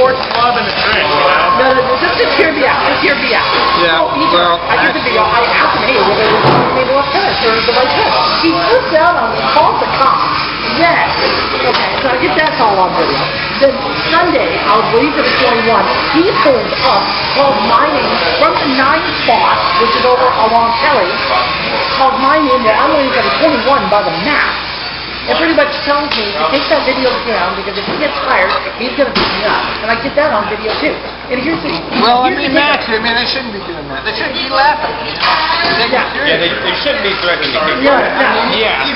sports club in the trench, you know? No, just hear me out. Just hear me out. Yeah, well, I did the video. I asked him, hey, maybe what's tennis or the right tennis? He flipped out on me, called the cops. Yes. Okay, so I get that call on video. Then Sunday, I was leaving at 21. He pulled up, called my name from the 9th spot, which is over along Kelly, called my name where I'm leaving at 21 by the map. And pretty much tells me to take that video down because if he gets fired, he's going to beat me up. And I get that on video too. And here's the well, I mean, Max, I mean, they shouldn't be doing that. They shouldn't be laughing. Yeah, they shouldn't be threatening to kick you. Yeah,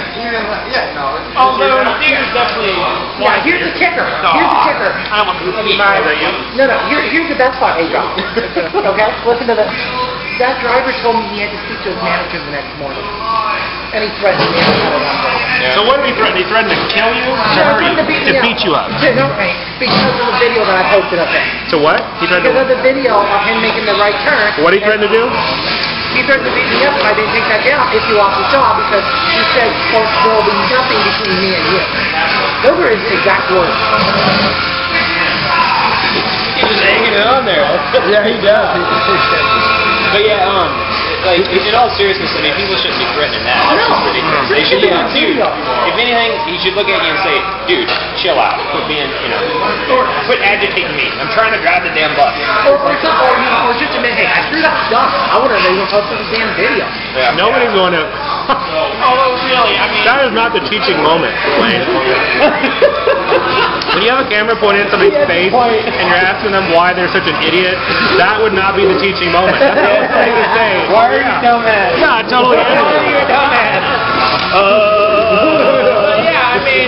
no. Although, there's definitely... Yeah, here's the kicker. Here's the kicker. I don't want to be No, here's the best part, Adrian. Okay, listen to this. That driver told me he had to speak to his manager the next morning. And he threatened me. Yeah. So what did he threaten? He threatened to kill you? To hurt you? To beat you up? No, because of the video that I posted up there. So what? He threatened because of the video of him making the right turn. What did he threaten to do? He threatened to beat me up if I didn't take that down if you lost the job because he said, quote, there will be nothing between me and you. Those are his exact words. He's just hanging it on there. Yeah, he does. But yeah, like, in all seriousness, I mean, people shouldn't be threatening that. That's just ridiculous. They should be like, dude, if anything, he should look at you and say, dude, chill out. Quit being, quit agitating me. I'm trying to grab the damn bus. Or just admit, hey, I screwed up, done. I would have even posted the damn video. Yeah. Nobody's going to... Although, really, I mean... That is not the teaching moment, Wayne. When you have a camera pointed in somebody's face and you're asking them why they're such an idiot, that would not be the teaching moment. That's not what they would say. Why are you dumbass? Yeah, totally. Why are you a dumbass? Yeah, I mean,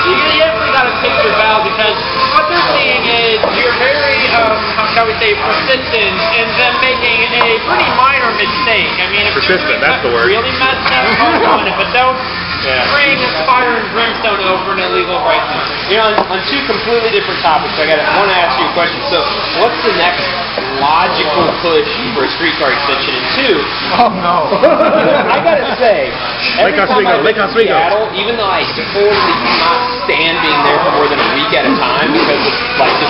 you definitely got to take your bow because what they're seeing is you're very, how shall we say, persistent in them making a pretty minor mistake. I mean, if persistent, that's the word. Really messed up on it, but don't bring fire and brimstone over an illegal right now. You know, on two completely different topics, I want to ask you a question. So, what's the next logical push for a streetcar extension? And two, oh no, I gotta say, every time I live in Seattle, even though I totally cannot stand being there for more than a week at a time because of like just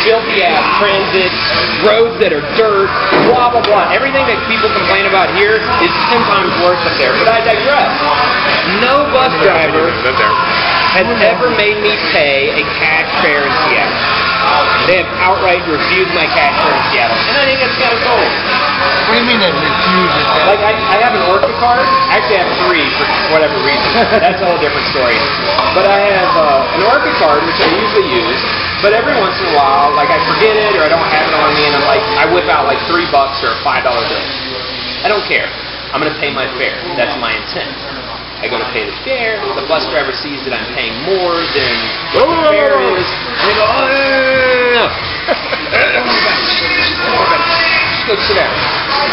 filthy ass transit, roads that are dirt, blah blah blah. Everything that people complain about here is 10 times worse up there. But I digress. No bus driver has ever made me pay a cash fare in Seattle. They have outright refused my cash fare in Seattle. And I think that's kind of cool. What do you mean they refuse it? Like, I have an Orca card. Actually, I have 3 for whatever reason. That's a whole different story. But I have an Orca card, which I usually use. But every once in a while, like, I forget it or I don't have it on me, and I'm like, I whip out like $3 or a $5 bill. I don't care. I'm going to pay my fare. That's my intent. I go to pay the fare, the bus driver sees that I'm paying more than what the fare is, and they go, oh, no. Just go sit down.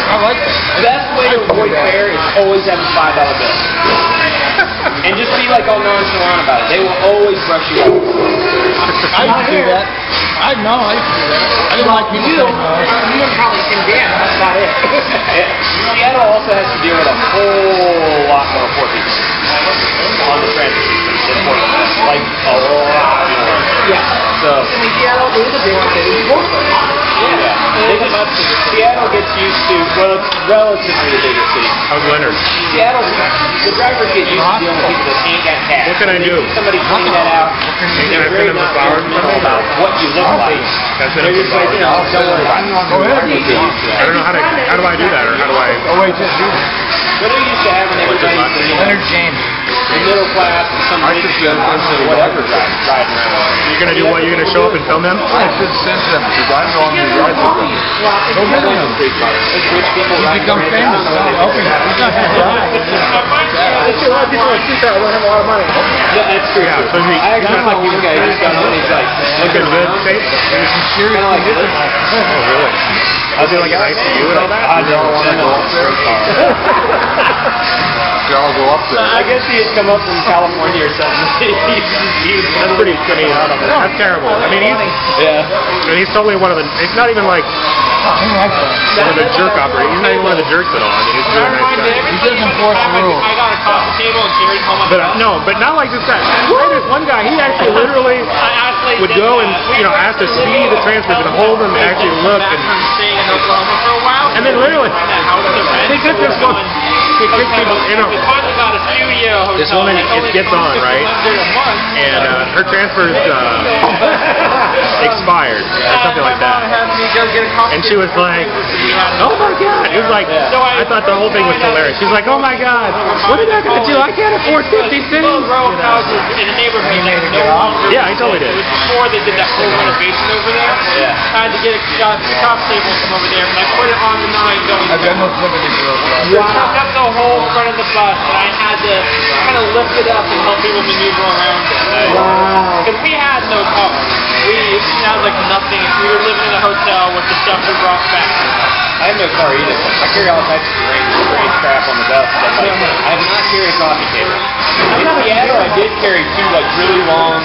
I like that. Best way to avoid fare is always have a $5 bill. And just be like all nonchalant about it. They will always brush you off. I used to do that. I used to do that. I didn't like people saying no. You don't probably condemn, that's about it. Seattle also has to deal with a whole lot more poor people on the transit system than Portland. Like, a lot more. Yeah. So, in Seattle, it was a big one. Seattle gets used to, well, it's relatively the biggest city. How's Leonard? Seattle, the drivers get used to dealing with people that ain't got cash. What can I do? Somebody clean that out. Can I send him the flowers? About what you look like. Can I send him some flowers? Don't worry about it. Go ahead. I don't know how do I do that, or how do I... Oh wait, just do that. What are you used to having everybody, Leonard James. the middle class and some rich whatever riding around? You're going to do what? You're going to show up and film them? I should send them because I normally ride with them. Don't get on the street car. It's rich people He's become famous. He's not going to ride. There's a lot of people in Seattle that don't have a lot of money. That's true. Yeah, so he, I actually like this guy who's got on these like looking good shape? kind of like this. Oh, really? Is it like an ICU and all that? I don't want to go up there. I'll go up there. I guess he had come up from California or something. That's pretty, that's terrible. I mean, he's totally one of the, it's not even like one of the jerk operators. He's not even one of the jerks at all. I mean, he's really nice guy. He doesn't enforce the rules. I got a coffee table and carried home. But no, but not like this guy. This one guy, he actually literally, I actually would go and ask to see the transfers and hold them and actually look. Staying in Oklahoma for a while. And then literally, they took this one. They took people, We finally got a studio hotel. This woman, it gets on, right? And her transfers expired, or something like that. And she was like, oh my God. It was like, I thought the whole thing was hilarious. She was like, oh my God, what are they going to do? I can't afford 50 cents. Row of houses in a neighborhood that no longer. Yeah, I totally did. It was before they did that whole renovation over there. Yeah. I had to get a top table from over there, and I put it on the 9 going. I've got no sympathy for those guys. Wow. Up the whole front of the bus, and I had to kind of lift it up and help people maneuver around it. Wow. Because we had no car. We had like nothing. We were living in a hotel with the stuff we brought back. I have no car either. I carry all types of strange crap on the bus, but like, I did not carry a coffee table. In Seattle, I did carry 2 like really long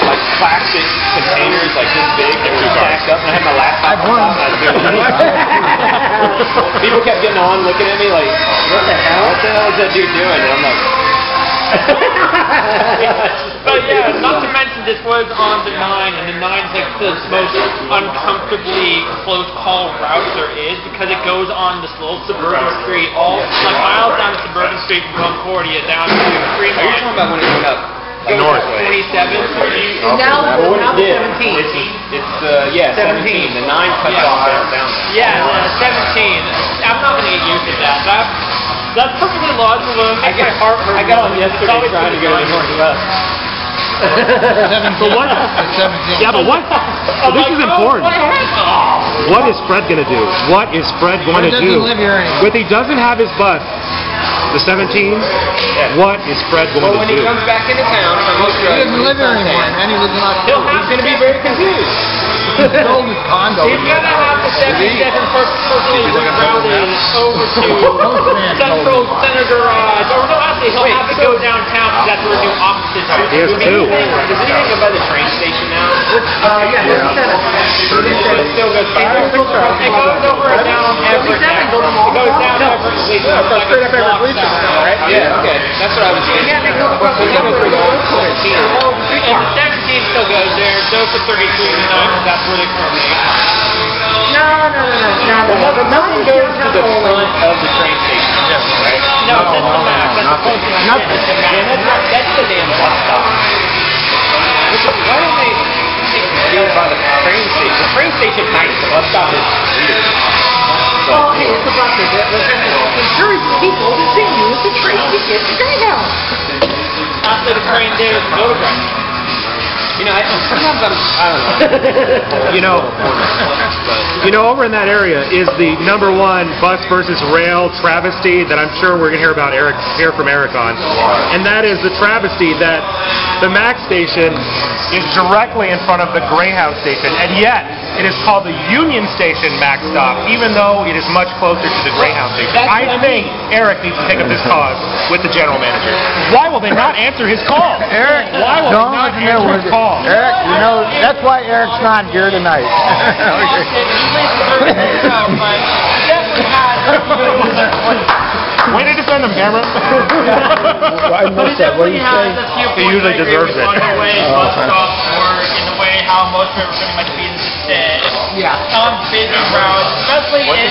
like plastic containers like this big that were stacked up, and I had my laptop on top. People kept getting on, looking at me like, what the hell? What the hell is that dude doing? And I'm like. But yeah, not to mention this was on the 9, and the 9's like the most uncomfortably close call route there is because it goes on this little suburban street, all like miles down the suburban street from Concordia down to Fremont. Are you talking about when it went up? North. 27. And now it's 17. It's 17. The 9 cuts off down there. Yeah, 17. I'm not gonna get used to that. That's perfectly logical. It makes my heart hurt. I got on yesterday trying to go to Northwest. So what? 17. Yeah, but what? So this is important. What is Fred going to do? What is Fred going to do? Live here anymore. But he doesn't have his bus. The 17. What is Fred going Well, to when do? he comes back into town, He doesn't live here anymore, man. He lives in October. he's going to be very confused. He sold his condo. He's gonna have the 77 personally routed over to Central Center Garage. Or no, actually, he'll have to go downtown because that's where new offices are. He has 2. Does he go by the train station now? It still goes by. It goes over and down Everett. It goes down Everett. Straight up Everett. Right? Yeah, okay. That's what I was thinking. Yeah, they go across the And the 17 still goes there. Goes to 33 and 9 because that's where they currently are. No. The 9 goes to the front of the train station. Yes. Right? No, that's the Mac. That's the damn bus stop. Why don't they take the deal by the train station? The train station's nice. The bus stop is weird. Oh, hey, it's a bus. Encourage people to use the train to get to Greyhound. After the train there is go to Greyhound. Sometimes I don't know. Over in that area is the #1 bus versus rail travesty that I'm sure we're going to hear from Eric on. And that is the travesty that the Mac station is directly in front of the Greyhound station, and yet it is called the Union Station Mac stop, even though it is much closer to the Greyhound station. I think Eric needs to take up this cause with the general manager. Why will they not answer his call? Eric, Why will they not answer his call? Eric, that's why Eric's not here tonight. Way to defend him, Cameron. I missed that. What do you say? He usually deserves it. On the way bus stops work and the way how most of it pretty much being said. Yeah. Some busy routes, especially in most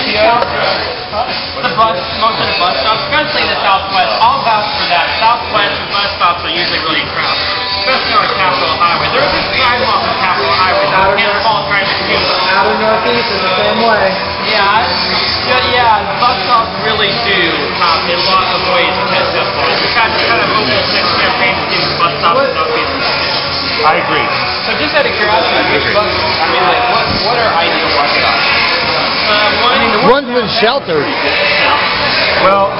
of the bus stops, especially in the Southwest. I'll vouch for that. Southwest bus stops are usually really crowded, especially on Capitol Highway. There's a sidewalk on Capitol Highway that can't fall right to. Out of Northeast is the same way. Yeah, bus stops really do have a lot of ways to catch up on. We kind of almost next campaign to give bus stops and not being I agree. So just out of curiosity, which bus, what are ideal bus stops? Ones with shelters. Well,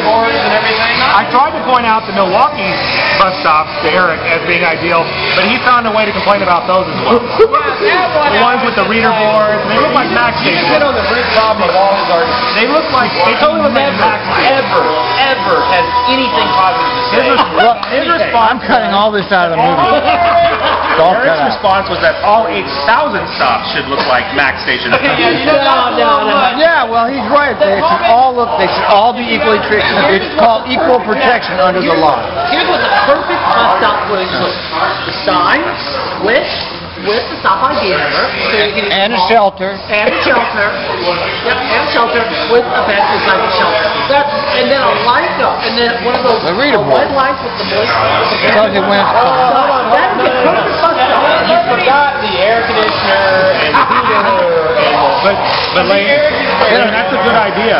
boards and everything. I tried to point out the Milwaukee bus stops to Eric as being ideal, but he found a way to complain about those as well. The ones with the reader boards, they look like Mac stations. You know the big problem of all these arguments. They totally look like Mac stations. ever has anything positive to say. His response, I'm cutting all this out of the movie. It's all cut Eric's out. response was that all 8,000 stops should look like Mac stations. Yeah, well, he's right. They should all be equally treated. It's called equal protection under the law. Here's what perfect bus stop was the sign with the stop ID number, so you can And a shelter. and a shelter. Yep, and a shelter with a bed inside the shelter. And then a light up, and then one of those The reader board. red lights with the voice. Tells you when it's time. That is a perfect bus stop. You forgot the air conditioner and the heater and But Lane, that's a good idea.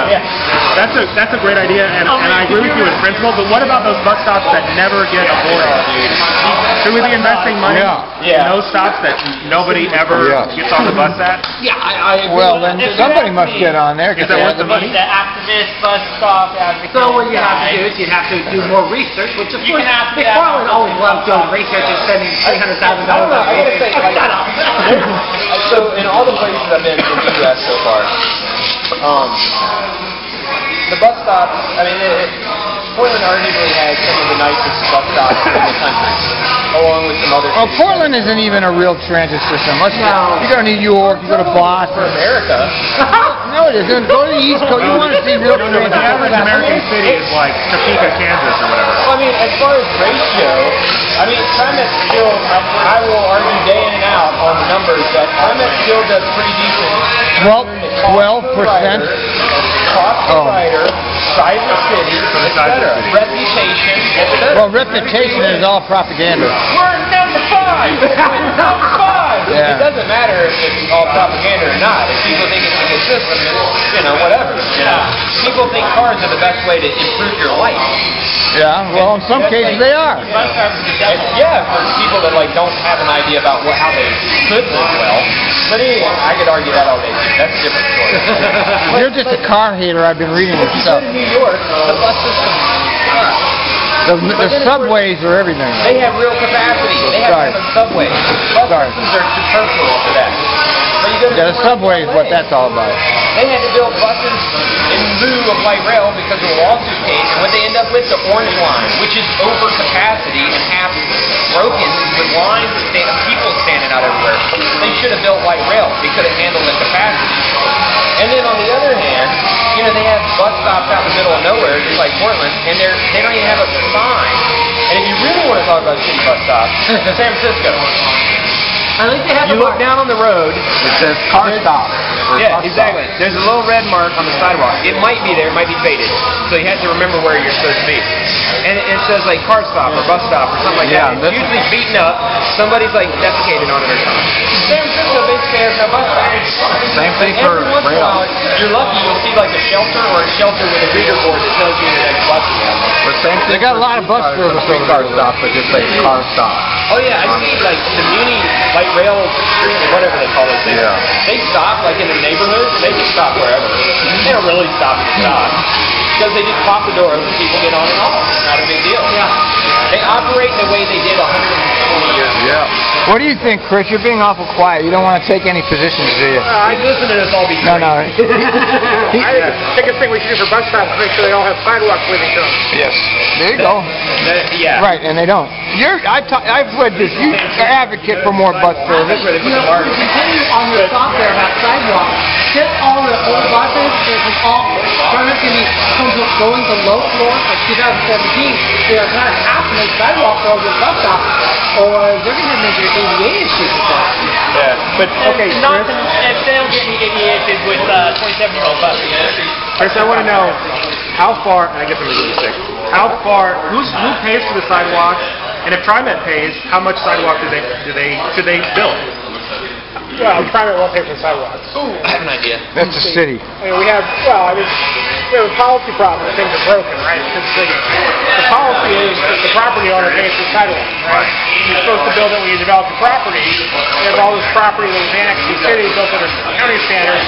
That's a great idea, and I agree with you in principle. But what about those bus stops that never get aborted? Should we be investing money in those stops that nobody ever gets on the bus at? Yeah, I agree. Well, then somebody must get on there. Is that worth the money? The activist bus stop advocate. So what you have to do is you have to do more research, which of You course can ask me McFarland always loves doing research and spending $300,000 on I gotta say, research. Shut up. So in all the places I've been in the U.S. so far, the bus stops, I mean, Portland arguably has some of the nicest bus stops in the country, along with some other Well, cities. Portland isn't even a real transit system. You go to New York, you go to Boston. America. No, it isn't. Go to the East Coast. You want to see real The transit. average American city is like Topeka, Kansas, or whatever. Well, I mean, as far as ratio, I mean, TriMet still, I will argue day in and out on the numbers that TriMet still does pretty decent. 12%. Cost per rider, size of city, etc. Reputation, etc. Well, reputation is all propaganda. We're number 5! Number 5! Yeah. It doesn't matter if it's all propaganda or not. If people think it's a good system, it's, you know, whatever. People think cars are the best way to improve your life. Yeah, well, in some cases they are. Yeah, for people that like don't have an idea about how they could live well. But anyway, I could argue that all day too. That's a different story. You're just a car hater. I've been reading this Go stuff. to New York, the bus system sucks. The subways are everything. They have real capacity. They have subways. Bus systems are superfluous to that. But you go to Yeah, the subway is what that's all about. They had to build buses in lieu of light rail because of a lawsuit case, and what they end up with, the Orange Line, which is over capacity and half broken with lines of people standing out everywhere. They should have built light rail. They could have handled the capacity. And then on the other hand, you know, they have bus stops out in the middle of nowhere, just like Portland, and they don't even have a sign. And if you really want to talk about city bus stops, San Francisco. I think they have You look down on the road, It says car stop. yeah, exactly. There's a little red mark on the sidewalk. It might be there, it might be faded. So you have to remember where you're supposed to be. And it says like car stop or bus stop or something like that. It's usually beaten up. Somebody's like defecated on it or something. San Francisco basically has no bus stop. Same thing Every once in a while, if you're lucky, you'll see like a shelter or a shelter with a reader board that tells you that there's buses out there. They got a lot of bus service over there. stop, but just say car stop. Oh yeah, I see like the Muni light rail street or whatever they call those things. Yeah. They stop like in the neighborhood. They can stop wherever. They don't really stop at the stop because they just pop the doors and people get on and off. It's not a big deal. Yeah. They operate the way they did 120 years ago. Yeah. What do you think, Chris? You're being awful quiet. You don't want to take any positions, do you? I listen to this all be No, no. I think the biggest thing we should do for bus stops is make sure they all have sidewalks leading to them. Yes. There you go. Yeah. Right, and they don't. I've read this. You're an advocate for more bus service. That's where they put You the know, mark. continue on your thought there about sidewalks. Get all the old buses that can all turn to be going to low floors like 2017. They are going to have to make sidewalks for all your bus stops, or they're going to have major ADA issues with that. Yeah. But, okay, Not Chris, if they don't get me ADHD with 27-year-old buses. Chris, I want to know how far, and I guess I'm going to do how far, who pays for the sidewalks, and if TriMet pays, how much sidewalk should they build? Well, TriMet won't pay for the sidewalks. I have an idea. That's the city. I mean, we have a policy problem when things are broken, right? Because the policy is that the property owner pays for the sidewalk, right? You're supposed to build it when you develop the property. You have all this property that was annexed to the city, built under county standards,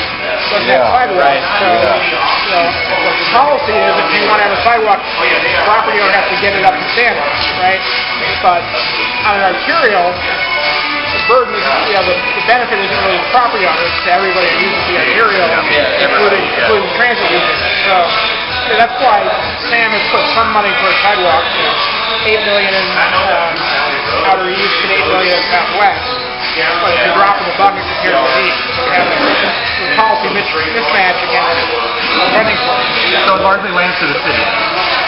doesn't have sidewalks. right. So, you know, what the policy is, if you want to have a sidewalk, the property owner has to get it up to standards, right? But on an arterial, the burden is, the benefit isn't really the property owners, it's to everybody who uses the arterial, including transit users. So that's why Sam has put some money for a sidewalk, $8 million in outer east and $8 million in out west. but it's a drop in the bucket compared to the heat. You have the policy mismatch against running place. So it largely lands to the city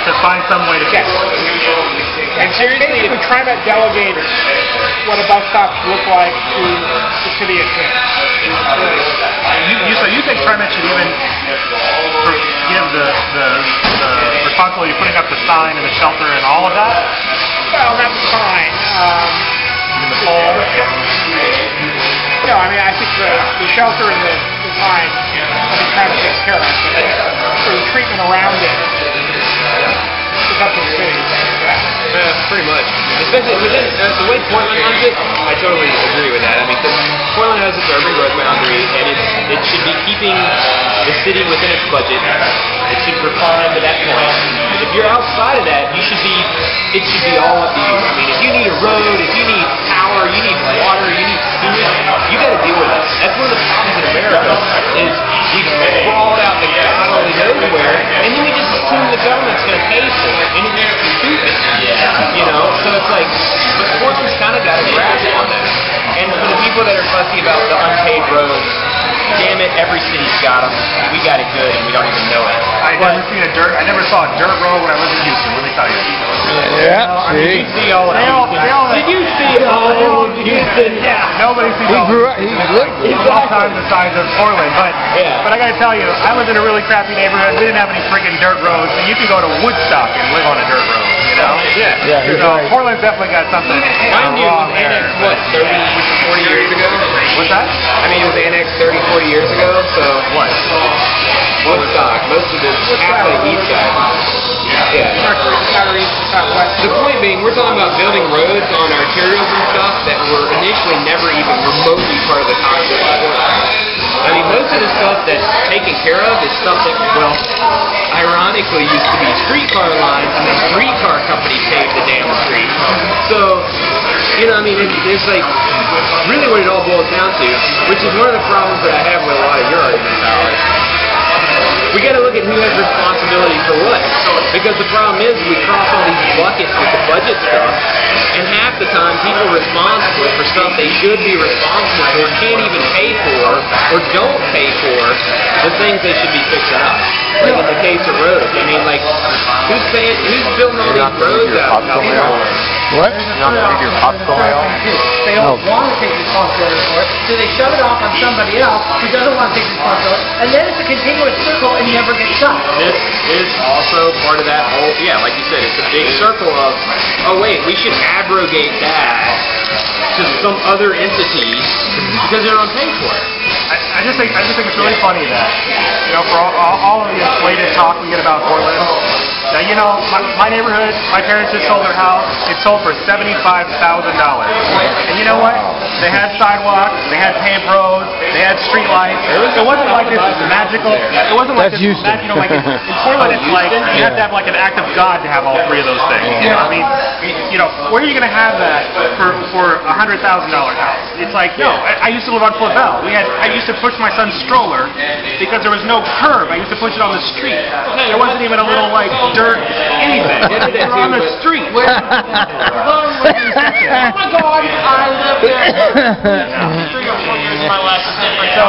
to find some way to fix it. And seriously, basically trying to delegate what a bus stop look like to the city of Canton. So you think TriMet should even give the responsibility of putting up the sign and the shelter and all of that? Well, that's fine. And the pole? No, I mean, I think the shelter and the sign, I think kind of takes care of it. So the treatment around it is up to the city. Pretty much. Especially within the way Portland runs it, I totally agree with that. I mean, Portland has its urban growth boundary, and it should be keeping the city within its budget. It should refine to that point. If you're outside of that, it should be all up to you. I mean, if you need a road, if you need power, you need water, you need sewage, you got to deal with it. That's one of the problems in America is we crawled out to God only knows where, and then we just assume the government's going to pay for it, and it's just stupid. You know, so it's like, but Portland's kind of got a grasp on that. And for the people that are fussy about the unpaved roads, damn it, every city's got them. We got it good, and we don't even know it. I never saw a dirt road when I lived in Houston. Let me tell you. Yeah. Did you see all of Houston? Did you see all of Houston? Yeah. Nobody sees all. He's Sometimes the size of Portland, but I got to tell you, I lived in a really crappy neighborhood. We didn't have any freaking dirt roads, and you could go to Woodstock and live on a dirt road. You know? Yeah, he's So right. Portland's definitely got something Mind you, it wrong was there. annexed, what, 30, 40 years ago? What's that? I mean, it was annexed 30, 40 years ago, so What? Woodstock, most of the half of the east side. Yeah. The point being, we're talking about building roads on arterials and stuff that were initially never even remotely part of the concept of Portland. I mean, most of the stuff that's taken care of is stuff that, well, ironically used to be streetcar lines, and the streetcar company paved the damn street. So, you know, I mean, it's like really what it all boils down to, which is one of the problems that I have with a lot of your arguments, Alex. We got to look at who has responsibility for what. Because the problem is we cross all these buckets with the budget stuff, and half the time people responsible for stuff they should be responsible for can't even pay for or don't pay for the things they should be fixing up. Like in the case of roads. I mean, like, who's building all these roads out in California? What? You don't have to do your popsicle mail? They don't want to take responsibility for it, so they shove it off on somebody else who doesn't want to take responsibility, and then it's a continuous circle and never gets done. This is also part of that whole, yeah, like you said, it's a big circle of, oh wait, we should abrogate that to some other entity because they're on pay for it. I just think it's really funny that, you know, for all of the inflated talk we get about Portland, that, you know, my neighborhood, my parents just sold their house. It sold for $75,000. And you know what? They had sidewalks, they had paved roads, they had street lights. It wasn't like this magical. It wasn't like That's this, Houston. you know, like in Portland, it's like you have to have like an act of God to have all three of those things. You know, I mean, you know, where are you going to have that for a $100,000 house? It's like, no. I used to live on Fort Bell. I used to push my son's stroller because there was no curb. I used to puch it on the street. There wasn't even a little like dirt anything. They were on the street. Oh my God, I live there. 3 or 4 years of my life is different. So,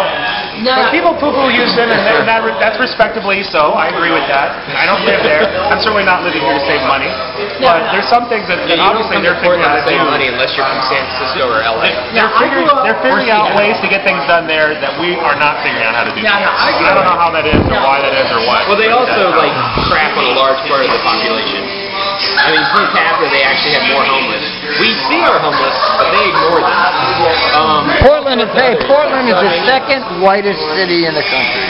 but people poo-poo Houston, and that's respectably so. I agree with that. I don't live there. I'm certainly not living here to save money. But there's some things that obviously they're figuring out to to save do. money unless you're from San Francisco or LA. They're figuring out ways to get things done there that we are not figuring out how to do. I don't know how that is or why that is or what. Well, they also like crap on a large part of the population. I mean, per capita, they actually have more homeless. We see our homeless, but they ignore them. Portland is the second whitest city in the country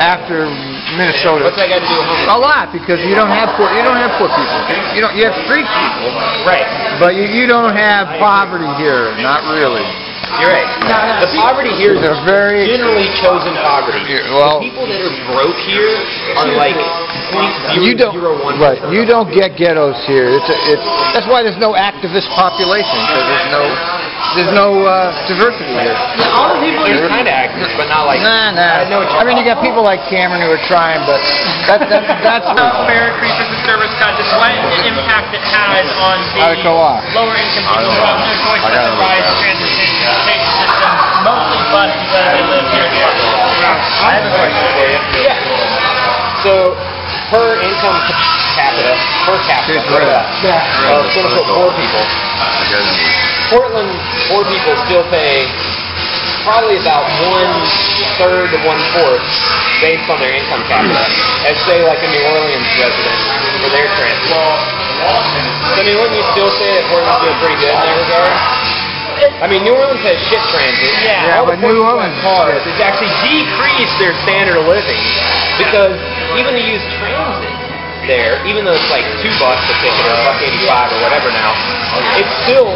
after Minnesota. What's that got to do with homeless? A lot, because you don't have poor people. You have street people, Right. but you don't have poverty here. Not really. You're right. The poverty here is They're very generally chosen poverty. well. The people that are broke here are like You don't 0.001%. right. You don't get ghettos here. That's why there's no activist population, because there's no diversity here. All the people They're kind of active, but not like. Nah. know what you're I mean, you got people like Cameron who are trying, but that's Fair increases the service content, what impact it has on the How to go off. lower income people who have no choice but to rise transportation. I have a question for you. Yeah. So, per income capita, quote unquote poor people, Portland poor people still pay probably about 1/3 to 1/4 based on their income capita, as say like a New Orleans resident for their transit. So I mean, wouldn't you still say that Portland's doing pretty good in that regard? I mean, New Orleans has shit transit. Yeah, all the but New Orleans cars has actually decreased their standard of living because even to use transit there, even though it's like $2 a ticket or $1.85 or whatever now, it's still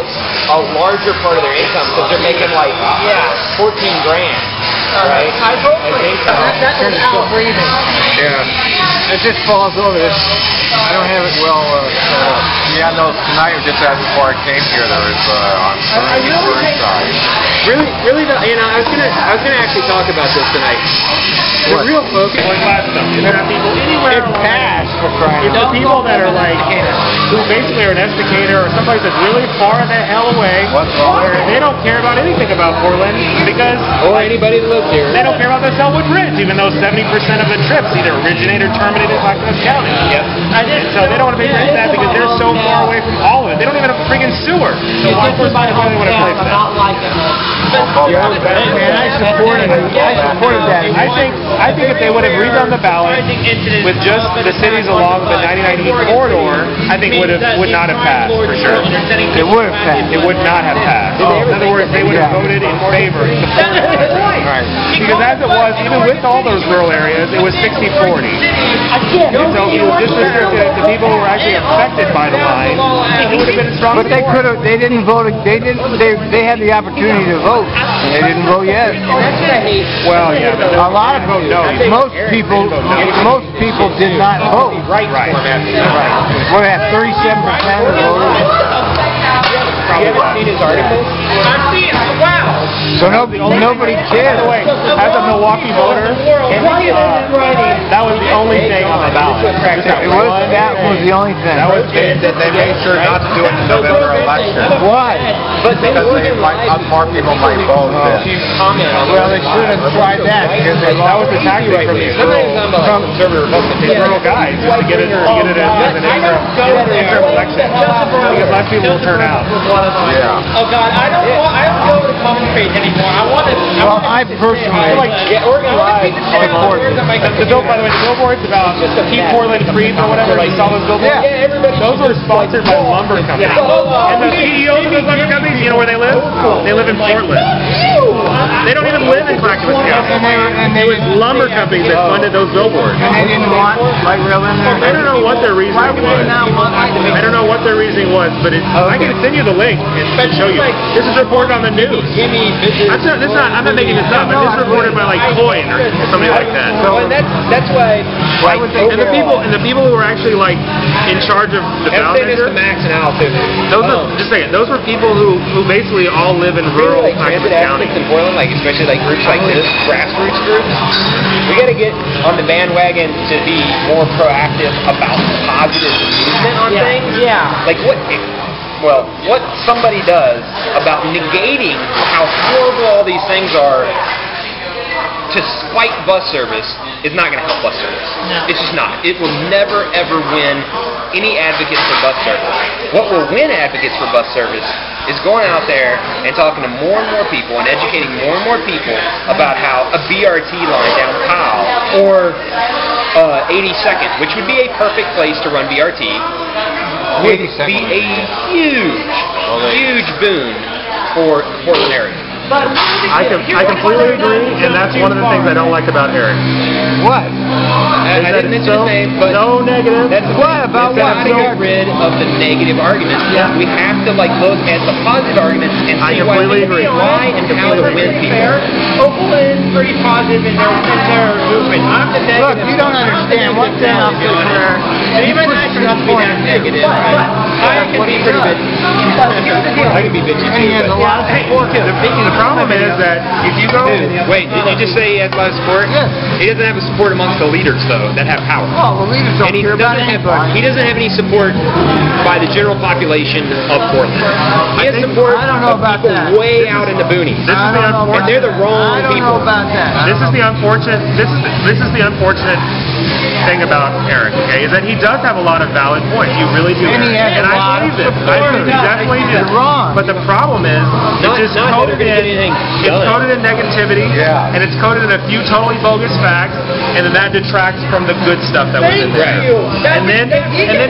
a larger part of their income because they're making like 14 grand, right? I totally. That was outrageous. Yeah. It just falls over. I don't have it well set up. Yeah, no, tonight, just as before I came here, there was on Burnside. Really, I was gonna actually talk about this tonight. The real focus Like Gladstone. It's not people anywhere. It passed for crying It's out the people that are like, who basically are an Esticator or someplace that's really far the hell away. What's wrong? Where they don't care about anything about Portland because or anybody that lives here. they don't care about the Selwood Bridge, even though 70% of the trips either originate or terminate in Clackamas County. Yep. And so they don't want to pay for that because they're so far away from all of it. They don't even have a freaking sewer. So why would they want to place that? Not like it. And I supported that. I think if they would have redone the ballot with just the cities along the 99 East corridor, I think would not have passed for sure. It would have passed. It would not have passed. In other words, they would have voted in favor. Right. Because as it was, even with all those rural areas, it was 60-40. And so it was just restricted to people who were actually affected by the line. It would have been strong. But they could have. They didn't vote. They had the opportunity to vote, and they didn't vote yes. Well, yeah, but A lot of no. most people did not vote. Right. What have 37% of the voters? You haven't seen his articles? I've seen, wow. So nobody By cared. the way, as a Milwaukee voter, that was the only thing on the ballot. That was the only thing. That was it. They made sure not to do it in the November election. Why? But they Because wouldn't more people might vote then. comment on Well, they should have tried that because they That was the tactic from these conservative rural guys, just to get it as an interim election, because less people will turn out. Yeah. Oh God, I don't go to the common page anymore. I want to. Well, I personally support it. The bill, by the way, the billboards about Keep Portland Free or whatever, you saw those billboards? Yeah. Those were sponsored by lumber companies. And the CEOs of those lumber companies, you know where they live? They live in Portland. They don't even live in Clackamas County. It was lumber companies that funded those billboards. And they didn't want light rail in there. I don't know what their reasoning was. I don't know what their reasoning was, but I can send you the link and show you. This is reported on the news. I'm not making this up. This is reported by like Coin or something like that. So, and that's why. And the people who were actually like in charge of the ballot measure. Max and Al too. Just a second. Those were people who basically all live in rural like Clackamas transit County. activists in Portland, like especially like groups like this, grassroots groups. We got to get on the bandwagon to be more proactive about positive movement on things. Yeah. Like what somebody does about negating how horrible all these things are to spite bus service is not going to help bus service. No. It's just not. It will never, ever win any advocates for bus service. What will win advocates for bus service is going out there and talking to more and more people and educating more and more people about how a BRT line down Powell or 82nd, which would be a perfect place to run BRT, would be a huge boon for the Portland area. I completely agree, and that's one of the things I don't like about Eric. What? I didn't mention his name, but so negative. That's What about we got to get rid of the negative arguments. Yeah. We have to look at the positive arguments and I see completely agree. why and how to win people. Oakland is pretty positive in their movement. I'm the negative. Look, you don't understand. One thing I'll say there. Even I should not be that negative. I can be pretty bitchy. I can be bitchy And he has too. a lot of support. The problem is that if you go... Wait, did you just say he has a lot of support? Yes. He doesn't have a support amongst the leaders, though, that have power. Oh, well, leaders don't And he care about doesn't have anybody. he doesn't have any support by the general population of Portland. He has support I don't know of about people that. way out in the boonies. This is the And they're the wrong I don't people. know about that. This is the unfortunate. This is the unfortunate thing about Eric. Okay, is that he does have a lot of valid points. You really do, And he Eric. has And a I lot believe of this. I support. do. Definitely do. You're wrong. But the problem is, Not- it's just not that coded they're gonna in. get anything It's done. coded in negativity. Yeah. And it's coded in a few totally bogus facts, and then that detracts from the good stuff that was in there. And then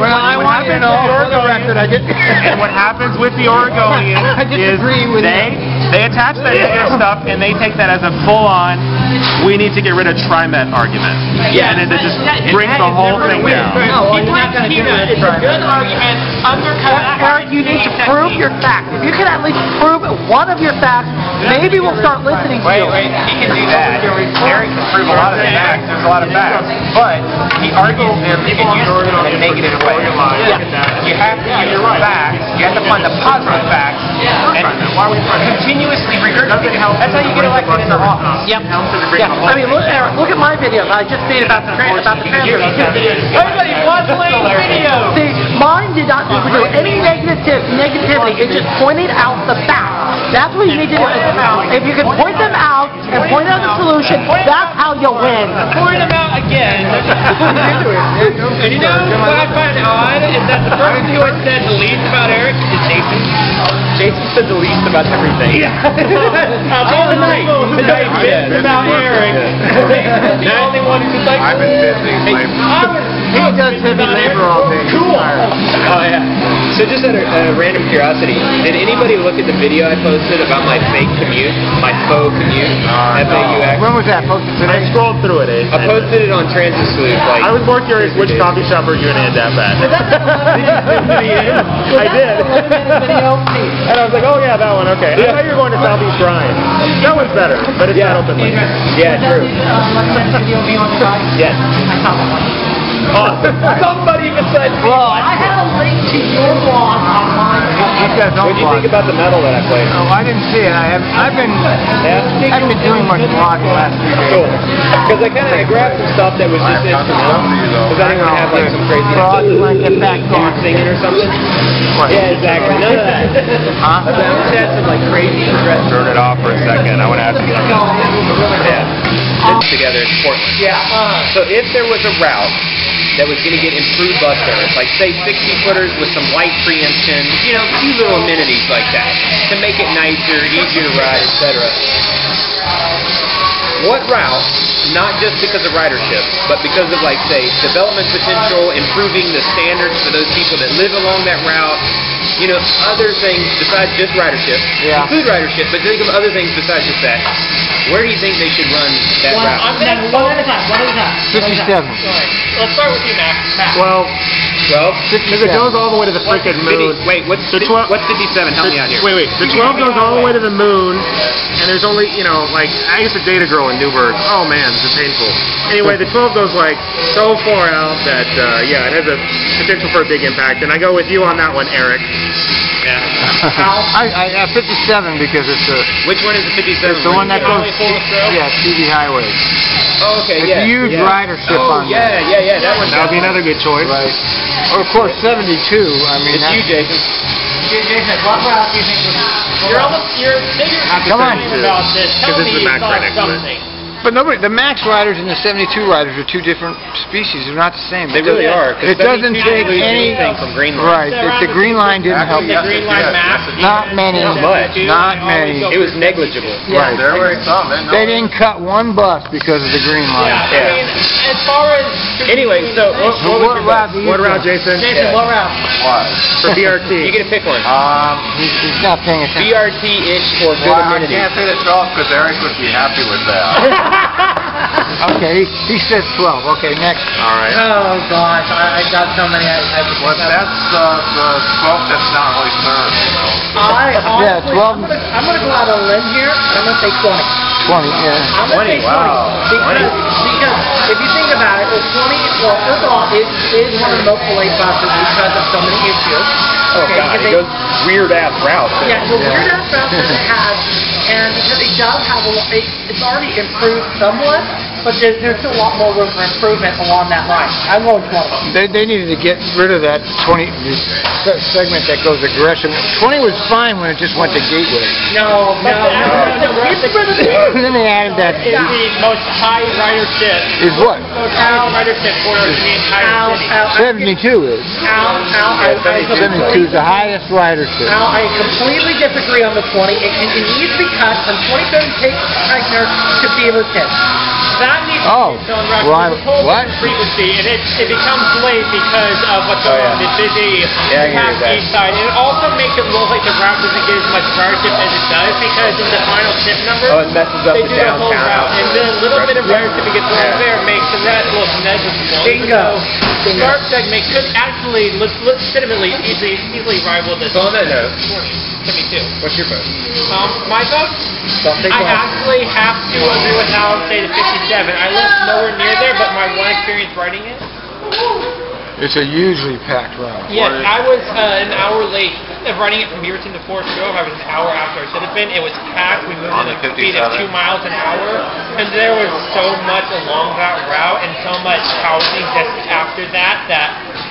Well, I what want you to happens know, with the for the record, I did. and what happens with the Oregonians I is disagree with they attach that negative stuff and they take that as a full-on, we need to get rid of TriMet argument. Yeah. And it just brings the whole thing down. No, well, you're not going to do it. It's a good argument. Undercut. Eric, you need to prove your facts. If you can at least prove one of your facts, maybe we'll start listening to you. Wait, he can do that. Eric can prove a lot of the facts. There's a lot of facts. But he argues them and uses them in a negative way. You have to use the facts. You have to find the positive facts. And continuously regurgitate. That's how you get elected in the office. Yep. Yeah. I mean, look, Eric, look at my videos. I just made about the transfer. Everybody watch Lane's video. See, mine did not do any negativity. It just pointed out the facts. That's what you need to do. If you can point them out and point out the solution, that's how you'll win. Point them out again. And you know what I find odd is that the person who has said the least about Eric is Jason. Jason said the least about everything. All the night. Tonight bits about Eric. The only one who's like, I've been busy. He does heavy labor all day. cool. Oh yeah. So just out of random curiosity, did anybody look at the video I posted about my fake commute, my faux commute? FAUX. When was that posted I today? scrolled through it, I posted it on Transit Sleuth. Like, I was more curious which coffee shop are you going to end up at. I did. And I was like, oh yeah, that one, okay. I thought you were going to Southeast Bryan. That one's better, but it's not open late. yeah, true. Yes. Somebody even said, I had a link to your blog on my He's got his own What do you blog. think about the metal that I played? Oh, I didn't see it. I've been doing much blogging the last few days. Cool. Because I grabbed some stuff that was just instrumental. Because I didn't want to have like some crazy Fraudulent effect on singing or something. Yeah, exactly. None of that. Huh? I just had some like crazy progressive. Turn it off for a second. I want to ask you something. Yeah. This together in Portland. Yeah. So if there was a route that was going to get improved bus service, like say 60-footers with some light preemption, you know, a few little amenities like that, to make it nicer, easier to ride, etc. What route, not just because of ridership, but because of like say development potential, improving the standards for those people that live along that route, you know, other things besides just ridership, include ridership, but think of other things besides just that. Where do you think they should run that route? I'm going to One at a time. 57. Let's start with you, Max. Well, 12? because it goes all the way to the freaking moon. Wait, what's The 12 what's 57? Help me out here. Wait. The 12 goes all the way to the moon, and there's only, you know, like, I used to date a girl in Newburgh. Oh man, this is painful. Anyway, the 12 goes like so far out that, yeah, it has a potential for a big impact, and I go with you on that one, Eric. Yeah. I have 57 because it's Which one is the 57? the one that goes, TV Highway. Oh, okay, It's yeah. huge yeah. ridership Oh, on yeah, yeah, that one. That would be another good choice. Right. Or of course 72. I mean, It's you, Jason. Jason, what route do you think was... You're Come on. about this. Tell Because this me is you Max thought right next to it. something. But the Max riders and the 72 riders are two different species. They're not the same. They really are. 'cause It doesn't 72 take didn't lose any. anything from Green Line. Right. The Green Line didn't help. The Green Line map. Not many. Not much. Not many. It was negligible. Right. There were some. They didn't cut one bus because of the Green Line. Yeah, I mean, as far as... Anyway, so what was your route bus? do you What route, go? Jason? Jason, what route? What? For BRT. You get to pick one. He's not paying attention. BRT-ish for good Well, I amenities. can't say the 12 because Eric would be happy with that. Okay, he says 12. Okay, next. All right. Oh gosh, I got so many. Well, that's the 12 that's not really served, you know. Yeah, 12. I'm gonna go out on a limb here, and I'm gonna say 20. 20, yeah. I'm gonna say 20. Wow. Because the because if you think about it, 20, well, first of all, it is one of the most delayed buses because of so many issues. Oh God, it goes weird ass routes. Yeah, the weird ass routes that it has, and because it does have it's already improved somewhat, but there's still a lot more room for improvement along that line. I'm going 20. They needed to get rid of that 20 segment that goes aggressive. 20 was fine when it just went to Gateway. No. And then they added that. It's the most high ridership. Is what? Most high ridership order in the entire city. 72 is. 72 is the highest ridership. Now, I completely disagree on the 20. It needs to be cut from 27 Eichner to Beaverton. That needs to Oh, be its own record. well, It's a whole what? different frequency, and it becomes late because of what's going on the busy packed east side. And it also makes it look like the route doesn't get as much ridership as it does because in the final tip number, Oh, it messes up they the do the whole downtown. route, and then a little bit of ridership that gets thrown there makes the rest look negligible. Bingo. Sharp segment could actually legitimately easily rival this. So on that note, To me too. what's your vote? My vote? I actually have to agree with Hal and say the 57. I lived nowhere near there, but my one experience riding it. It's a hugely packed route. Yes, I was an hour late riding it from Beaverton to Forest Grove. I was an hour after I should have been. It was packed. We moved at a speed of 2 miles an hour, and there was so much along that route and so much housing just after that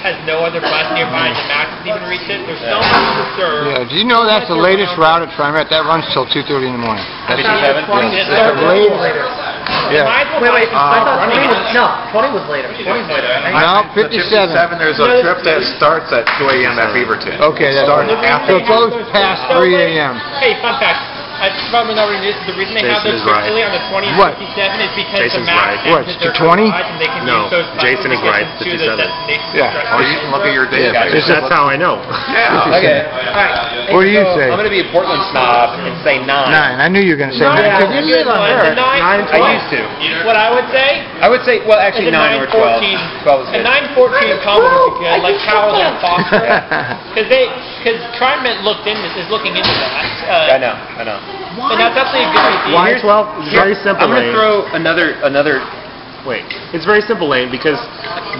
has no other bus nearby to max even reach it. There's so much to serve. Yeah, do you know that's the latest route at Trimet? That runs till 2:30 in the morning. That's 57? That's the latest. Yeah. Wait, I thought 20 was, no, 20 was later. 20 was later. No, 57. There's a trip that starts at 2 a.m. at Beaverton. Okay, that's Starting right. after. So it goes past 3 a.m. Hey, fun fact. I probably not reading this. The reason they have Jason those is right. strictly on the 20 and What? 57 is because Jason's the max right. What, ends to at their 20? garage and they can No, use those buses Jason to is get right, them to the 57. destination. Yeah. Or you can look at your database. That's how I know. Okay. What do you So say? I'm going to be a Portland snob and say 9. 9. I knew you were going to say Nine 9. is Because a you good live on one. Earth. The nine- I used to. What I would say I would say, well, actually is a 9 or 12. 12 is A good. 914 combo would be good, like Charles and Foster. Because TriMet is looking into that. I know. And that's actually a good idea. Why 12? Very simple, I'm going to Lane. throw another. Wait, it's very simple, Lane, because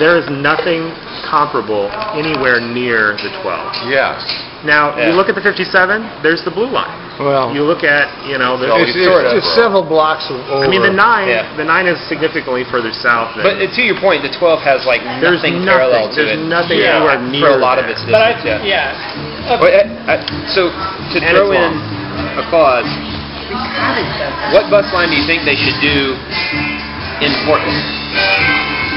there is nothing comparable anywhere near the 12. Yeah. Now, Yeah. you look at the 57, there's the blue line. Well, You look at, it's several blocks over. I mean, the 9, Yeah. the 9 is significantly further south than... But to your point, the 12 has like there's nothing nothing, parallel to there's it. nothing Yeah, anywhere near for a lot of that. its But I distance. think, yeah. Wait, so to And throw it's in a clause, what bus line do you think they should do in Portland?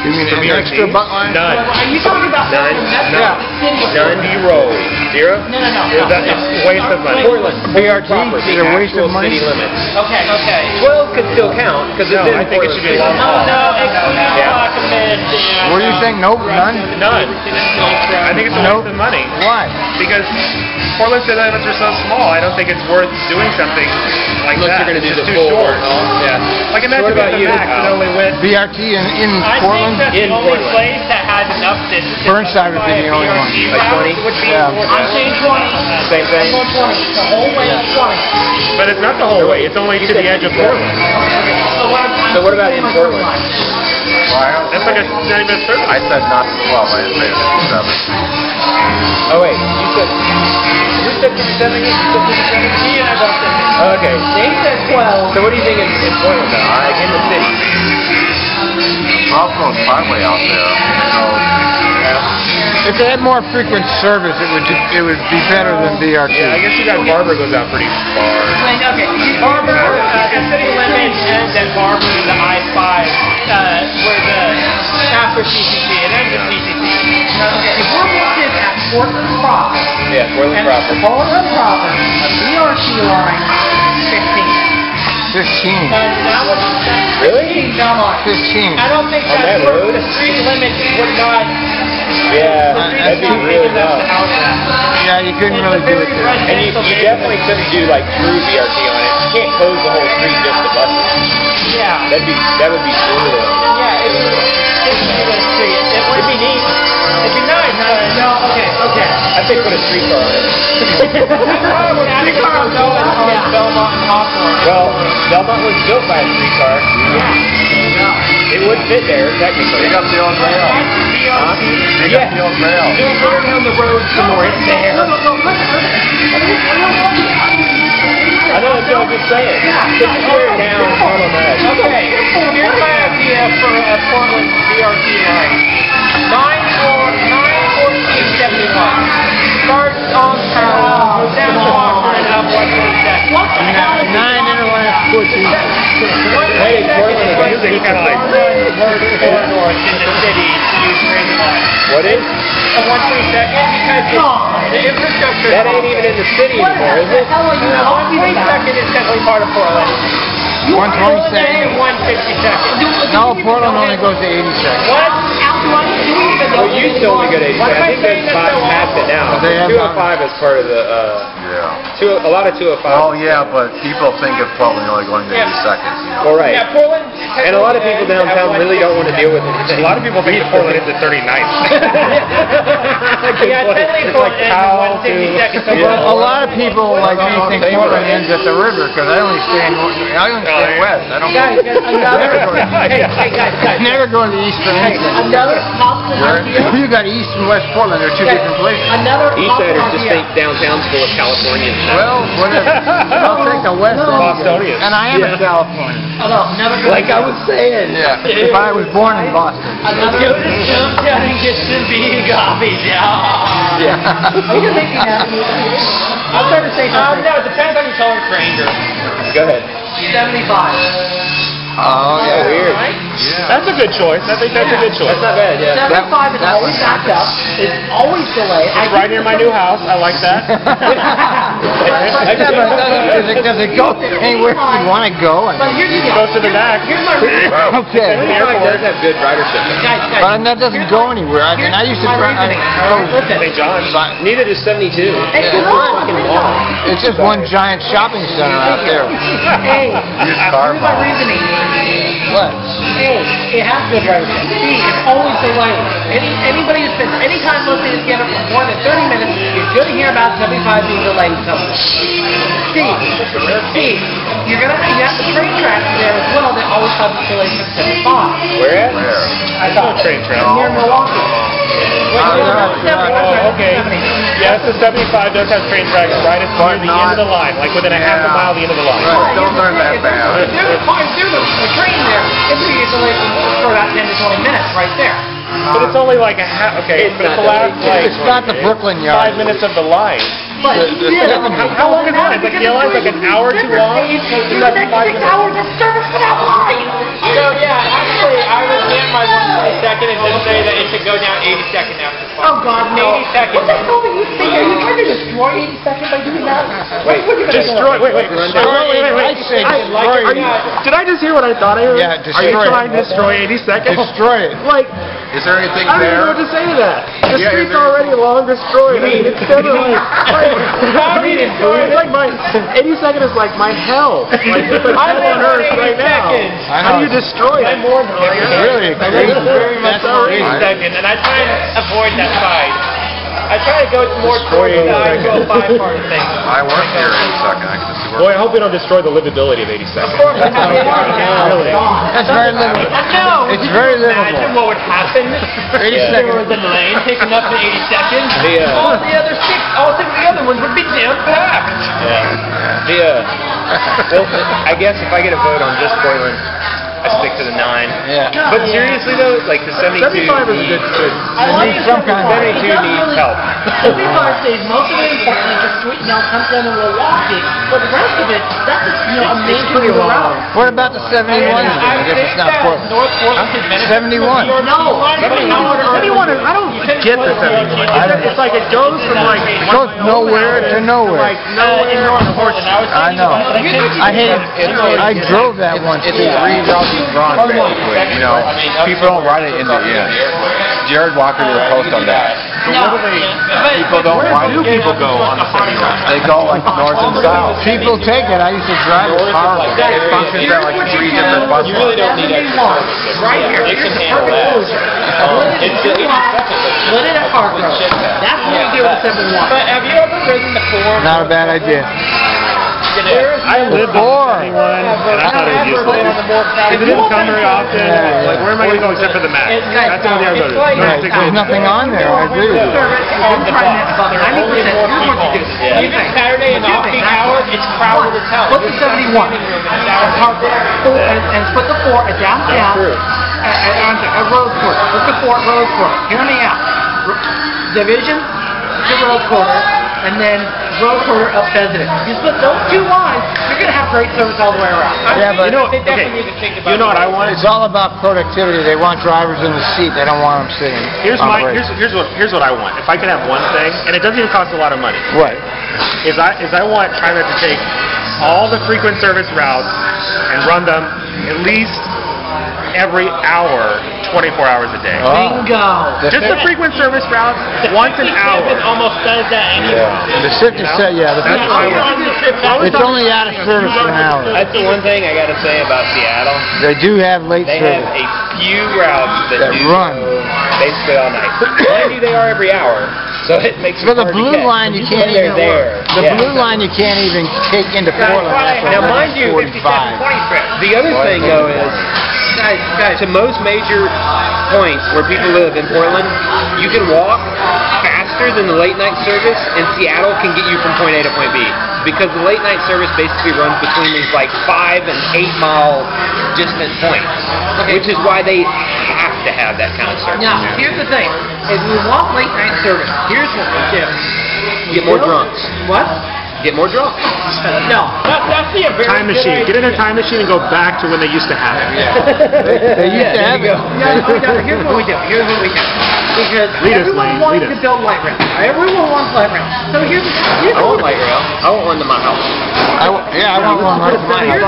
You mean For an BRT? extra butt line? None. Are you talking about None. None roll. 0? No. It's a waste of money. Portland. BRT? Proper, Is the it a waste actual of money? city limits. Okay. 12 could still count because it's No, in I think it should be Portland. long haul. No, excluding Yeah. Clackamas and... What do you think? Nope, none? None. I think it's a waste of money. Why? Because Portland city limits are so small, I don't think it's worth doing something like Unless that. you're going to do It's the too full. short. Yeah. Like imagine what about the you, Max Al? that only went... BRT in I Portland? think that's the In only Portland. place that has enough distance. Burnside would be the only one. Like 20? Would be Yeah. I'm saying 20. Same thing. I'm going 20. The whole way is 20. But it's not the whole way. It's only to the edge of Portland. So what about in Portland? That's like a 90-minute service. I said not 12. I didn't say 57. Oh wait, you said 57 again? You said 57? He and I both said Okay. They said 12. So what do you think in Portland though? Like in the city? 12 goes highway out there. If they had more frequent service, it would be better than BRT. Yeah, I guess you got Barber goes out pretty far. Okay, Barber, the city limit ends at Barber to the I-5, where the after CCC, it ends at CCC. Okay, if we're looking at Portland proper, Yeah, Portland proper. Portland proper, a BRT line, 15. 15. That was Really? Come on. 15. I don't think On that that road? the street limit would not. Yeah, The street that'd be limit really is enough rough. to house that. Yeah, you couldn't really do it there. And you definitely couldn't do like true BRT on it. You can't close the whole street just to buses. Yeah. That would be brutal. Yeah, it would be the street. It would be neat. It'd be nice, but No, okay. I think put a streetcar on it. Streetcar on Belmont and Hawthorne. Well, Belmont was built by a streetcar. Yeah. It would fit there, technically. Big up the old rail. Big up the old rail. Go down the road somewhere. It's there. I know that's what I'm just saying. Just clear it down, on the edge. Okay, here's my idea for a Portland BRT line. 91471. Starts on Powell, goes down to Walker and up 127. 9 interlast pushing. Hey, Portland is usually kind of like... North in the city to use train line. What is? A 122nd because the infrastructure... That ain't even in the city anymore, is it? The 122nd is definitely part of Portland. 122nd? 152nd. No, Portland only goes to 82nd. What? Well, you used to only go to 82nd. I think that's past it now. They have 205 is part of the... Yeah. a lot of 205. Oh, yeah, but people think of Portland only going to 82nd. Well, right. Yeah, Portland... And a lot of people downtown really don't want to deal with anything. A lot of people think that Portland is at 39th. Yeah, technically Portland ends at 162nd. Well, a lot of people like me think Portland ends at the river because I only stay west. I don't Guys, guys. never go to the east or anything. Another possible idea. You got East and West Portland. They're two different places. Another Eastsiders possible just idea. think downtown's full of Californians. Well, whatever. I'll take the West any day. Bostonians. And I am a Californian. Oh, no, another good Like I was saying. Yeah. If I was born in Boston. Another Go to Stumptown and get some big coffees. Are you gonna make me happy? I'm trying to say something. No, it depends on your tolerance for anger. Go ahead. 75. Oh, yeah. Weird. That's a good choice. I think that's a good choice. That's not bad, yeah. 75 is always backed up. It's always delayed. It's right near my new house. I like that. Does it go anywhere you want to go? But here's the deal. Goes to the max. Here's my reason. Okay. It does have good ridership. Guys, But that doesn't go anywhere. I mean, I used to drive. Listen. St. John's. Needed is 72. Hey, It's fucking long. It's just one giant shopping center out there. Hey, Used car here's my bomb. reasoning. What? A, it has good ridership. B, it's always delayed. Anybody who spends any time listening to Scanner for more than 30 minutes, you're going to hear about 75 being delayed somewhere. C, you have the train tracks there as well that always have the delay from 75. Where at? Where? I saw a train track. Near Milwaukee. Oh, okay. Yes, the 75 does have train tracks right at near the end of the line, like within a half a mile of the end of the line. Right, don't learn that bad. If there's a train there, it's going to get delayed for about 10 to 20 minutes right there. But it's only like a half. Okay, It's but it's not the last delayed. like It's not the Brooklyn Yard. 5 minutes of the line. But How long is the line? Like the line's like an hour too long. You're the next 6 hours of service for that line. So yeah, actually, I would get my 122nd and just say that it should go down 82nd after. Oh God, no. 80 seconds. What the hell are you thinking? Are you trying to destroy 80 seconds by doing that? Wait, What are you gonna Destroy. do? Wait. I'd say destroy. Did I just hear what I thought I heard? Yeah, Are you destroy it. trying to destroy 80 seconds? Destroy it. Like, Is there anything I don't even know there? what to say to that. The Yeah, street's is there- already long destroyed. I mean, it's kind of like, it's like my 82nd is like my hell. Like it's like hell on earth right now. I How do know. you destroy it? Really crazy. That's crazy. Second, and I try and avoid that side. I try to go more towards the I-205 part of things. I work here in a second. I can just see Boy, where. I hope we don't destroy the livability of 82nd. Really. That's very livable. No, It's very imagine livable. what would happen if there was a lane taking up to 80 seconds. All the other all 6 of the other ones would be jam packed. Well, I guess if I get a vote on just Portland, I stick to the 9. Yeah. But seriously though, like the 72 75 is a good choice. I need some kind of. 72 needs help. 75 stays most of it in Portland, just sweet now comes down to Milwaukee. But the rest of it, that's just, a main pretty long. route. What about the 71? I If it's think not that Portland. North Portland could benefit 71. from No, 71 is, I don't get the 71. It's like it goes from like It goes nowhere to nowhere. like nowhere. I know. I hate it. I drove that once. It's rerouting Braun, basically. You know, people don't ride it in the end. Jared Walker did a post on that. People don't ride. Where do people go on the 71? They go like north and south. People take it. I used to drive it horrible. It functions at like 3 different bus You really lines. don't need extra services. Right here. It can Here's the handle perfect that. solution. It's the 82nd. Split it at Park Road. That's what we do with 71. But have you ever ridden the 4? Not a bad idea. I lived on 71, and I thought it was in on the more crowded. Because it didn't come very often. Like, where am I going to go except for the Mac? That's the only thing I go to. There's nothing on there. I agree with you. On the bus. Even Saturday in off-peak hours, it's crowded as hell. Put the 71 and put the 4 at downtown at Rose Quarter. Put the 4 at Rose Quarter. Hear me out. Division to Rose Quarter, and then Rose Quarter up Pheasant. You split those 2 lines, you're going to have great service all the way around. Yeah, but They definitely need to think about You know what I want? it's all about productivity. They want drivers in the seat. They don't want them sitting. Here's on the race. here's what I want. If I could have one thing, and it doesn't even cost a lot of money, What? is I want TriMet to take all the frequent service routes and run them at least every hour, 24 hours a day. Bingo. Just the frequent service routes, once an hour. almost does that anyway. The 57, yeah. The That's 50, what I want. it's only out of service for an hour. That's the one thing I got to say about Seattle. They do have late They have service. a few routes That do run. basically all night. Mind you, they are every hour, so it makes it For the hard to blue catch. line, you can't They're even there. The Yeah. blue line you can't even take into Portland after Now, mind you, 45. the other thing though is, guys, to most major points where people live in Portland, you can walk faster than the late night service, and Seattle can get you from point A to point B. Because the late night service basically runs between these like 5 and 8 mile distant points, which is why they have to have that kind of service. Now, here's the thing. If we want late night service, here's what we do. Get more drunks. What? Get more drunk. No. That's the very Time good machine. idea. Get in a time machine and go back to when they used to have it. They used to have it. Here's what we do. Because Lead us, everyone Lane. wants Lead to us. build light rail. Everyone wants light rail. So here's I want light rail. I want one to my house. I want one right Now, here's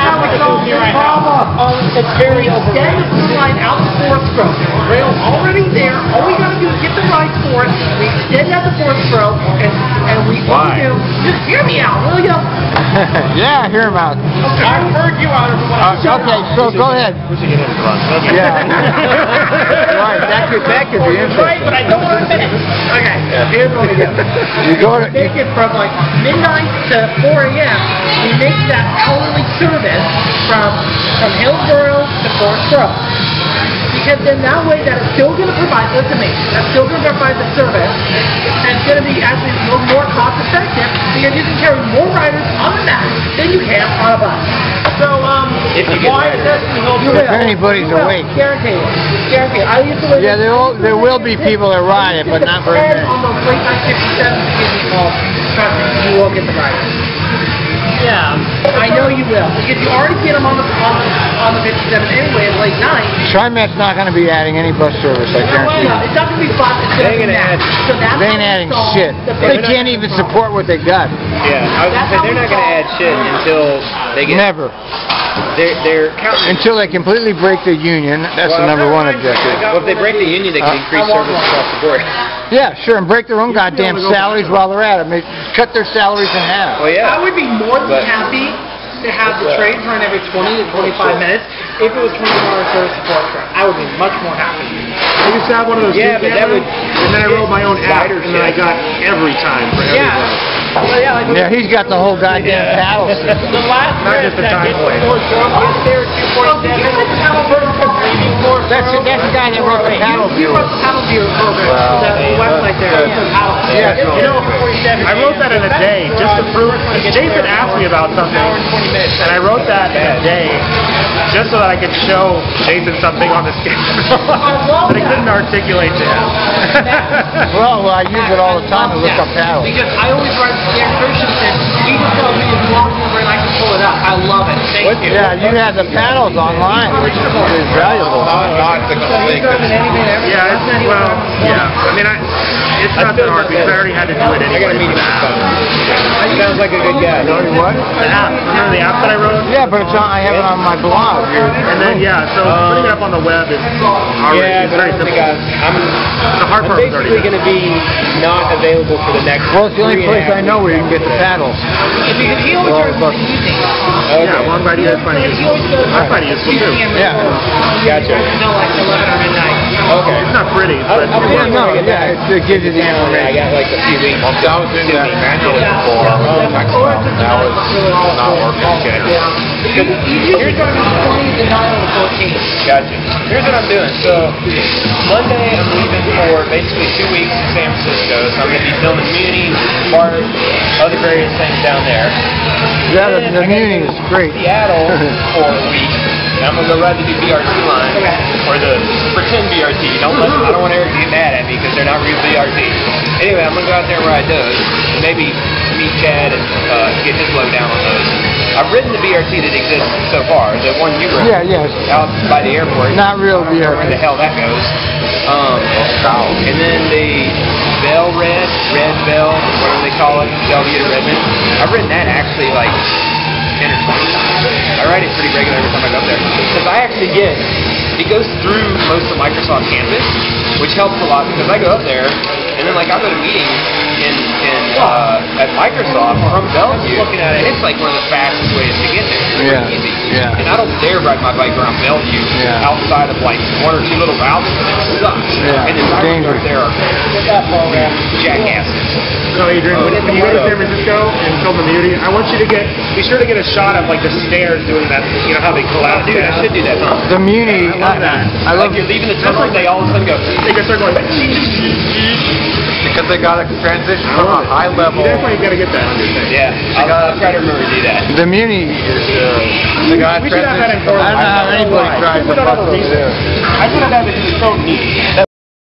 how it solves your problem. It's very Extend the blue line out the 4th stroke. Rail already there. All we gotta do is get the rights for it. We extend out the 4th stroke, and we Why? do. Just hear me out, will you? Yeah, hear him out. I've heard you out of what Okay, so go ahead. We should get in front. Yeah. Right, that could be Right, interesting. but I don't want to finish. Okay, here's what we do. You go to, Take it from like midnight to 4 a.m. We make that hourly service from Hillsborough to Fort Stroke. Because then that way that's still going to provide, listen to me, that's still going to provide the service, and it's going to be actually a little more cost effective because you can carry more riders on the Mac than you can on a bus. So, If you get why riders. does if anybody's awake. Guaranteed. Guaranteed. I used to live Yeah, there will be people that ride it, but not very many. on those late night 57s to give me calls. Trust me, you will get the riders. Yeah, I know you will. Because you already get them on the 57 anyway at late night. TriMet's not going to be adding any bus service, I guarantee you. It's not going to be fun. It's They going to ain't be gonna mad. add- So that's They ain't how we adding solve shit. the They big can't even support what they got. Yeah, I was gonna say they're not gonna add shit until they get. Never. They're counting. Until they completely break the union. That's the number one objective. Well, if they break the union, they can increase service across the board. Yeah, sure, and break their own goddamn salaries while they're at it. Cut their salaries in half. Well, I yeah. would be more than happy to have the trains run every 20 to 25 minutes if it was 24-hour service support truck. I would be much more happy. I used to have one of those Yeah, new but that cameras, would- and then I wrote my own app, Spider and then I shit. got every time for every one. Well, yeah, like Yeah, he's got the whole goddamn paddle system. The last Not just the time point. That's the guy that wrote the paddle You view. wrote the paddle view program, the website there. Paddle. Yeah, You know, I wrote that in a day just to prove. Jason asked me about something, and I wrote that in a day just so that I could show Jason something on the schedule that I couldn't articulate to him. Well, I use it all the time to look up paddles. Because I always write Dan Christensen. He just tells me as long as and I can pull it up. I love it. Thank you. Yeah, you have the paddles online, which is valuable. Not the complete. Yeah, I mean, it's not that hard because I already had to do it I got a anyway. meeting with him. Sounds like a good guy. What? The app, remember the app that I wrote? Yeah, but it's on, I have it on my blog here. And then, so putting it up on the web is already Yeah, it's but I very don't think simple. The hard I'm part was already basically going to be not available for the next. Well, it's the only 3.5 place I know where you can get the paddles. Because he always Well, works look. in the evening. Okay. Yeah, well, I'm glad you guys find it useful. I find it useful too. Yeah. Gotcha. Until like 11 or midnight. Okay. It's not pretty, but I'll Yeah, be no, able to get yeah, that. it gives you the I information. got like a few weeks. Well, I was doing that manually before. Next month. Now it's not working. Okay. Here's going to be 20 to 9 on the 14th. Gotcha. Here's what I'm doing. So, Monday I'm leaving for basically 2 weeks to San Francisco. So I'm going to be filming Muni, BART, other various things down there. Yeah, Then the I gotta Muni go is great. to Seattle for a week. And I'm going to go ride the new BRT line. Or the pretend BRT. I don't want Eric to get mad at me because they're not real BRT. Anyway, I'm going to go out there and ride those. And maybe meet Chad and get his lowdown on those. I've ridden the BRT that exists so far, the one you rode out by the airport. Not real BRT. Where the hell that goes. And then the Red Bell, whatever they call it, Bellevue to Redmond. I've ridden that actually like 10 or 20 times. I ride it pretty regular every time I go up there. Because I actually it goes through most of Microsoft campus, which helps a lot because I go up there and then like I go to meetings at Microsoft from Bellevue, and it's like one of the fastest ways to get there. It's pretty easy. Yeah. And I don't dare ride my bike around Bellevue outside of like 1 or 2 little routes because it sucks. Yeah. And the drivers up there are jackasses. So Adrian, when you go to San Francisco and film the Muni, I want you to be sure to get a shot of like the stairs doing that. You know how they collapse. Dude, I should do that, huh? The Muni, I love that. I love Like you're leaving the tunnel, they all of a sudden go. They can start going like. Because they got to transition from a high level. You definitely got to get that on your thing. Yeah, I'll try to remember to do that. The Muni is. They got to We should have that in transition from Portland. a high level. Anybody tries to bust through there. I should have that because it's so neat.